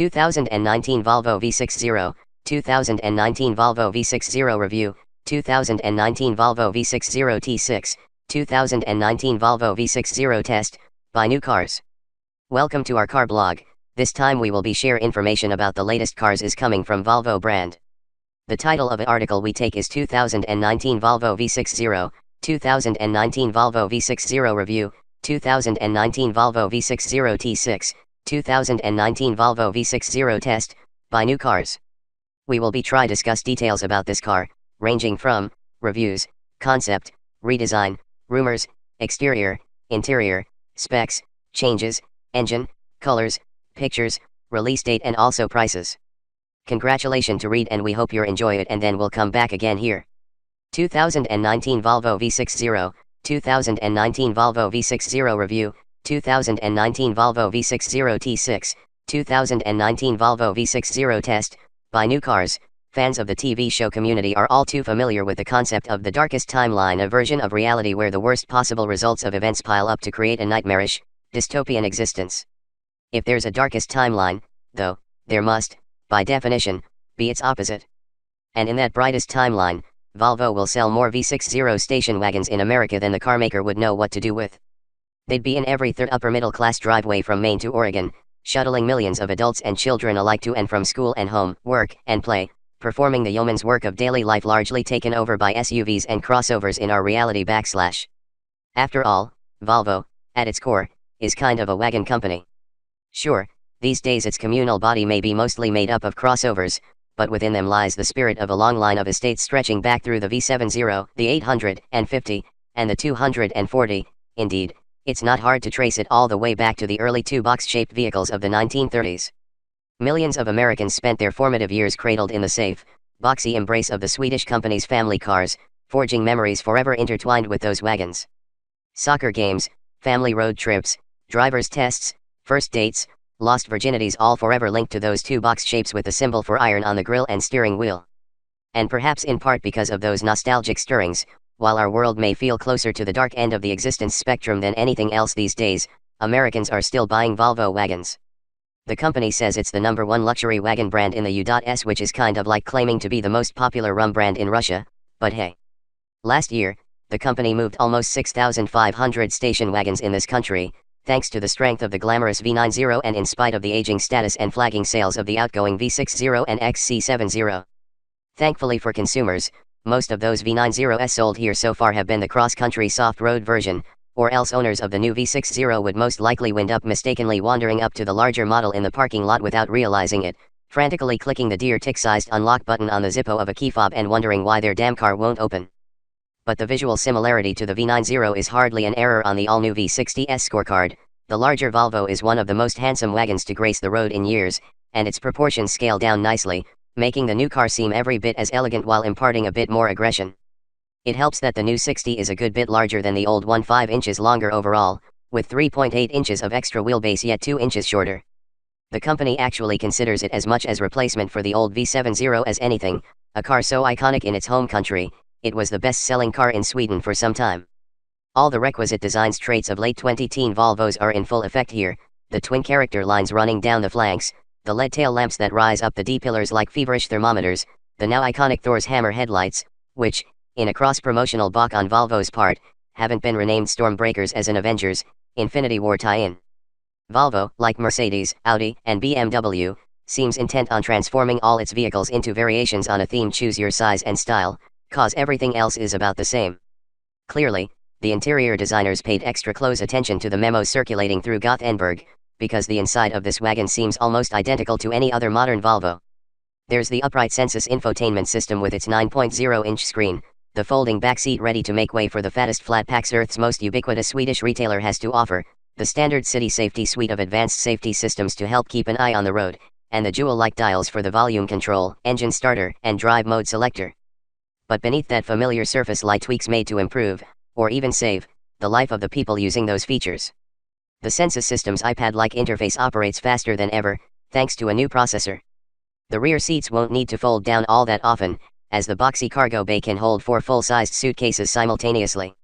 2019 Volvo V60, 2019 Volvo V60 review, 2019 Volvo V60 T6, 2019 Volvo V60 test, buy new cars. Welcome to our car blog. This time we will be share information about the latest cars is coming from Volvo brand. The title of the article we take is 2019 Volvo V60, 2019 Volvo V60 review, 2019 Volvo V60 T6, 2019 Volvo V60 test, buy new cars. We will be try discuss details about this car, ranging from reviews, concept, redesign, rumors, exterior, interior, specs, changes, engine, colors, pictures, release date and also prices. Congratulations to read and we hope you enjoy it and then we'll come back again here. 2019 Volvo V60, 2019 Volvo V60 review, 2019 Volvo V60 T6, 2019 Volvo V60 test, buy new cars. Fans of the TV show Community are all too familiar with the concept of the darkest timeline, a version of reality where the worst possible results of events pile up to create a nightmarish, dystopian existence. If there's a darkest timeline, though, there must, by definition, be its opposite. And in that brightest timeline, Volvo will sell more V60 station wagons in America than the carmaker would know what to do with. They'd be in every third upper middle class driveway from Maine to Oregon, shuttling millions of adults and children alike to and from school and home, work and play, performing the yeoman's work of daily life largely taken over by SUVs and crossovers in our reality /. After all, Volvo, at its core, is kind of a wagon company. Sure, these days its communal body may be mostly made up of crossovers, but within them lies the spirit of a long line of estates stretching back through the V70, the 850, and the 240, indeed, it's not hard to trace it all the way back to the early two-box-shaped vehicles of the 1930s. Millions of Americans spent their formative years cradled in the safe, boxy embrace of the Swedish company's family cars, forging memories forever intertwined with those wagons. Soccer games, family road trips, driver's tests, first dates, lost virginities, all forever linked to those two box shapes with the symbol for iron on the grille and steering wheel. And perhaps in part because of those nostalgic stirrings, while our world may feel closer to the dark end of the existence spectrum than anything else these days, Americans are still buying Volvo wagons. The company says it's the #1 luxury wagon brand in the U.S., which is kind of like claiming to be the most popular rum brand in Russia, but hey. Last year, the company moved almost 6,500 station wagons in this country, thanks to the strength of the glamorous V90 and in spite of the aging status and flagging sales of the outgoing V60 and XC70. Thankfully for consumers, most of those V90s sold here so far have been the cross-country soft-road version, or else owners of the new V60 would most likely wind up mistakenly wandering up to the larger model in the parking lot without realizing it, frantically clicking the deer tick-sized unlock button on the Zippo of a key fob and wondering why their damn car won't open. But the visual similarity to the V90 is hardly an error on the all-new V60s scorecard. The larger Volvo is one of the most handsome wagons to grace the road in years, and its proportions scale down nicely, making the new car seem every bit as elegant while imparting a bit more aggression. It helps that the new 60 is a good bit larger than the old one, 5 inches longer overall, with 3.8 inches of extra wheelbase yet 2 inches shorter. The company actually considers it as much as replacement for the old V70 as anything, a car so iconic in its home country, it was the best-selling car in Sweden for some time. All the requisite design traits of late 2010 Volvos are in full effect here, the twin character lines running down the flanks, the LED tail lamps that rise up the D-pillars like feverish thermometers, the now iconic Thor's hammer headlights, which, in a cross-promotional balk on Volvo's part, haven't been renamed Stormbreakers as an Avengers, Infinity War tie-in. Volvo, like Mercedes, Audi, and BMW, seems intent on transforming all its vehicles into variations on a theme: choose your size and style, cause everything else is about the same. Clearly, the interior designers paid extra close attention to the memos circulating through Gothenburg, because the inside of this wagon seems almost identical to any other modern Volvo. There's the upright Sensus infotainment system with its 9.0-inch screen, the folding back seat ready to make way for the fattest flat packs Earth's most ubiquitous Swedish retailer has to offer, the standard city safety suite of advanced safety systems to help keep an eye on the road, and the jewel-like dials for the volume control, engine starter, and drive mode selector. But beneath that familiar surface lie tweaks made to improve, or even save, the life of the people using those features. The Sensus system's iPad-like interface operates faster than ever, thanks to a new processor. The rear seats won't need to fold down all that often, as the boxy cargo bay can hold 4 full-sized suitcases simultaneously.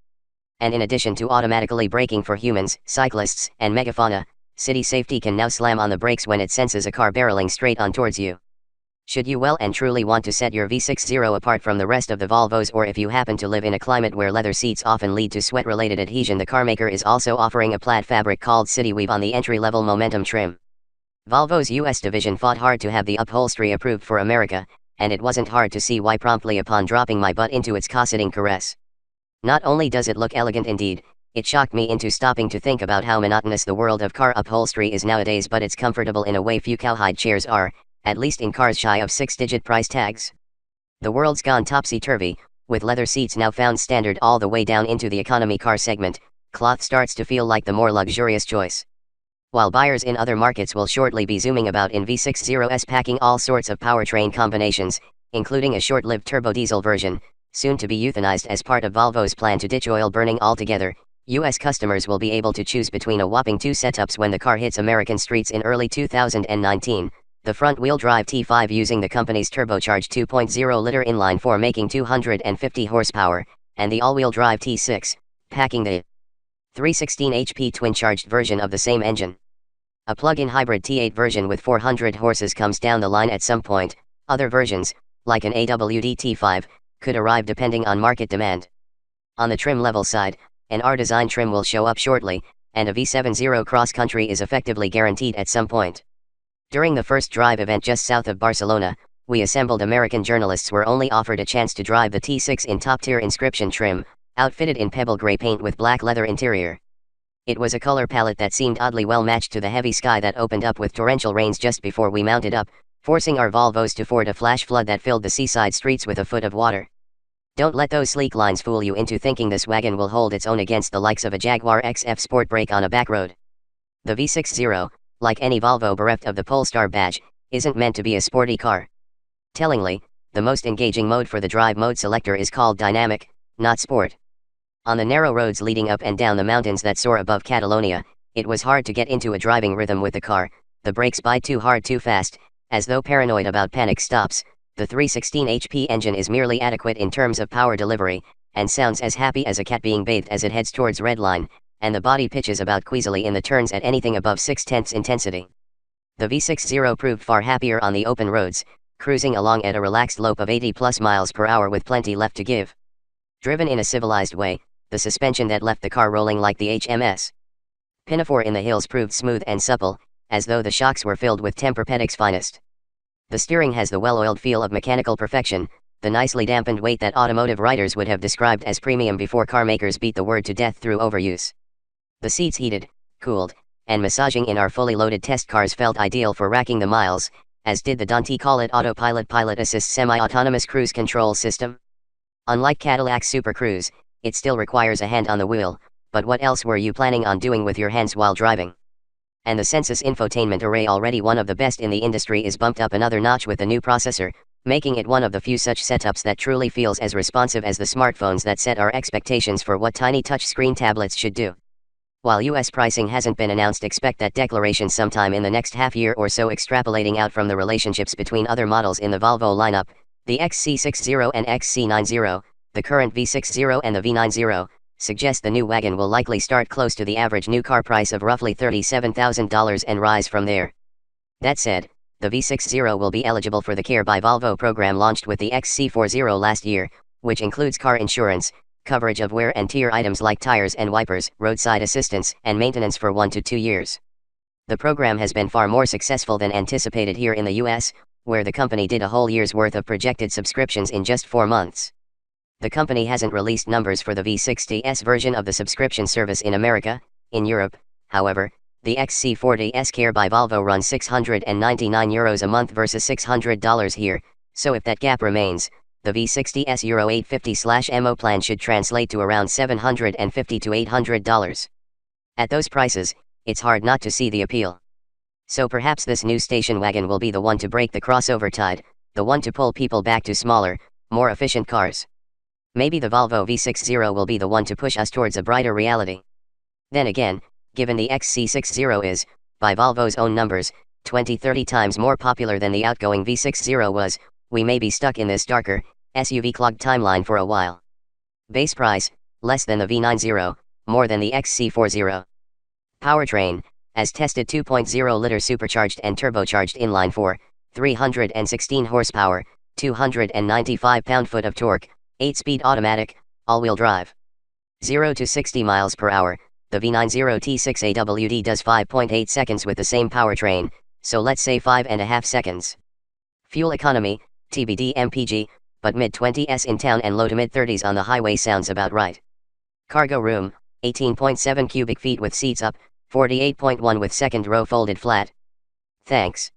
And in addition to automatically braking for humans, cyclists, and megafauna, City safety can now slam on the brakes when it senses a car barreling straight on towards you. Should you well and truly want to set your V60 apart from the rest of the Volvos, or if you happen to live in a climate where leather seats often lead to sweat-related adhesion, the carmaker is also offering a plaid fabric called City Weave on the entry-level Momentum trim. Volvo's US division fought hard to have the upholstery approved for America, and it wasn't hard to see why promptly upon dropping my butt into its cosseting caress. Not only does it look elegant indeed, it shocked me into stopping to think about how monotonous the world of car upholstery is nowadays, but it's comfortable in a way few cowhide chairs are, at least in cars shy of 6-digit price tags. The world's gone topsy-turvy, with leather seats now found standard all the way down into the economy car segment. Cloth starts to feel like the more luxurious choice. While buyers in other markets will shortly be zooming about in V60s packing all sorts of powertrain combinations, including a short-lived turbo diesel version, soon to be euthanized as part of Volvo's plan to ditch oil burning altogether, US customers will be able to choose between a whopping 2 setups when the car hits American streets in early 2019, the front-wheel drive T5 using the company's turbocharged 2.0-liter inline-4 making 250 horsepower, and the all-wheel drive T6, packing the 316 HP twin-charged version of the same engine. A plug-in hybrid T8 version with 400 horses comes down the line at some point. Other versions, like an AWD T5, could arrive depending on market demand. On the trim level side, an redesign trim will show up shortly, and a V70 cross-country is effectively guaranteed at some point. During the first drive event just south of Barcelona, we assembled American journalists were only offered a chance to drive the T6 in top-tier inscription trim, outfitted in pebble gray paint with black leather interior. It was a color palette that seemed oddly well matched to the heavy sky that opened up with torrential rains just before we mounted up, forcing our Volvos to ford a flash flood that filled the seaside streets with a foot of water. Don't let those sleek lines fool you into thinking this wagon will hold its own against the likes of a Jaguar XF Sport brake on a back road. The V60, like any Volvo bereft of the Polestar badge, isn't meant to be a sporty car. Tellingly, the most engaging mode for the drive mode selector is called Dynamic, not Sport. On the narrow roads leading up and down the mountains that soar above Catalonia, it was hard to get into a driving rhythm with the car. The brakes bite too hard too fast, as though paranoid about panic stops. The 316 HP engine is merely adequate in terms of power delivery, and sounds as happy as a cat being bathed as it heads towards redline, and the body pitches about queasily in the turns at anything above 0.6 intensity. The V60 proved far happier on the open roads, cruising along at a relaxed lope of 80+ miles per hour with plenty left to give. Driven in a civilized way, the suspension that left the car rolling like the HMS Pinafore in the hills proved smooth and supple, as though the shocks were filled with Tempur-Pedic's finest. The steering has the well-oiled feel of mechanical perfection, the nicely dampened weight that automotive writers would have described as premium before car makers beat the word to death through overuse. The seats heated, cooled, and massaging in our fully loaded test cars felt ideal for racking the miles, as did the Dante Call-It Autopilot Pilot Assist semi-autonomous cruise control system. Unlike Cadillac's Super Cruise, it still requires a hand on the wheel, but what else were you planning on doing with your hands while driving? And the Sensus infotainment array, already one of the best in the industry, is bumped up another notch with the new processor, making it one of the few such setups that truly feels as responsive as the smartphones that set our expectations for what tiny touchscreen tablets should do. While US pricing hasn't been announced, expect that declaration sometime in the next half year or so. Extrapolating out from the relationships between other models in the Volvo lineup, the XC60 and XC90, the current V60 and the V90, suggest the new wagon will likely start close to the average new car price of roughly $37,000 and rise from there. That said, the V60 will be eligible for the Care by Volvo program launched with the XC40 last year, which includes car insurance, coverage of wear and tear items like tires and wipers, roadside assistance, and maintenance for 1 to 2 years. The program has been far more successful than anticipated here in the US, where the company did a whole year's worth of projected subscriptions in just 4 months. The company hasn't released numbers for the V60s version of the subscription service in America. In Europe, however, the XC40s Care by Volvo runs €699 a month versus $600 here, so if that gap remains, the V60s Euro 850/MO plan should translate to around $750 to $800. At those prices, it's hard not to see the appeal. So perhaps this new station wagon will be the one to break the crossover tide, the one to pull people back to smaller, more efficient cars. Maybe the Volvo V60 will be the one to push us towards a brighter reality. Then again, given the XC60 is, by Volvo's own numbers, 20-30 times more popular than the outgoing V60 was, we may be stuck in this darker, SUV-clogged timeline for a while. Base price, less than the V90, more than the XC40. Powertrain, As tested 2.0-liter supercharged and turbocharged inline 4, 316 horsepower, 295 pound-foot of torque, 8-speed automatic, all-wheel drive. 0 to 60 miles per hour, the V90 T6 AWD does 5.8 seconds with the same powertrain, so let's say 5.5 seconds. Fuel economy, TBD MPG, but mid-20s in town and low to mid-30s on the highway sounds about right. Cargo room, 18.7 cubic feet with seats up, 48.1 with second row folded flat. Thanks.